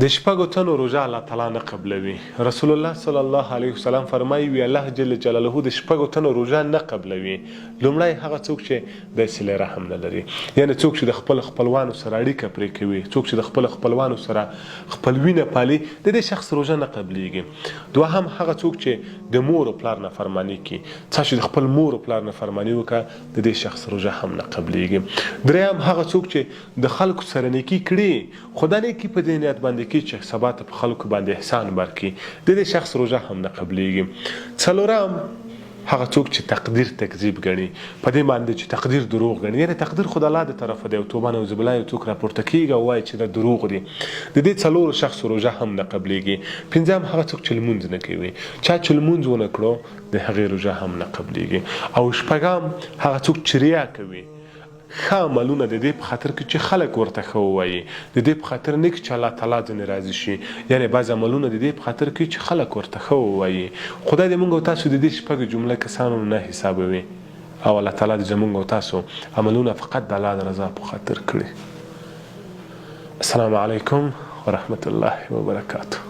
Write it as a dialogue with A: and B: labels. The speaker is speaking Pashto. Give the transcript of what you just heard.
A: د شپږو تنو روژه الله تعالی نه قبلوي. رسول الله صلی الله علیه وسلم فرمایي وی الله جل جلاله د شپږو تنو روژه نه قبلوي. لومړی هغه څوک چې د صله رحم نه لري، یعنی څوک چې د خپل خپلوانو سره اړیکه پرې کوي، څوک چې د خپل خپلوانو سره خپلوي نه پالي، د دې شخص روژه نه قبلیږي. دوهم هغه څوک چې د مور او پلار نافرماني کوي، څه چې د خپل مور او پلار نافرماني وکړه، د دې شخص روژه هم نه قبلیږي. دریم هغه څوک چې د خلکو سره نیکي کړي، خو دا نیکي په دې نیت باندې کې چې سبا ته په خلکو باندې احسان برکړي، د دې شخص روژه هم نه قبلیږي. څلورم هغه څوک چې تقدیر تکذیب ګڼي، په دې باندې چې تقدیر دروغ ګڼي، یعنی تقدیر خو د الله د طرفه دی او توبه نعوذ بالله یو څوک راپورته کېږي او وایي چې دا دروغ دي، د دې څلورو شخص روژه هم نه قبلیږي. پنځم هغه څوک چې لمونځ نه کوي، چا چې لمونځ ونه کړو د هغې روژه هم نه قبلیږي. او شپږم هغه څوک چې ریا کوي، ښه عملونه د دې په خاطر کې چې خلک ورته ښه ووایي، د دې په خاطر نه چې الله تعالی ځنې راضي شي، یعنی بعض عملونه د دې په خاطر کې چې خلک ورته ښه ووایي. خدای دې موږ او تاسو د دې شپږو جمله کسانو نه حسابوي او الله تعالی دې زموږ او تاسو عملونه فقط د الله د رضا په خاطر کړي. السلام علیکم ورحمة الله وبرکاته.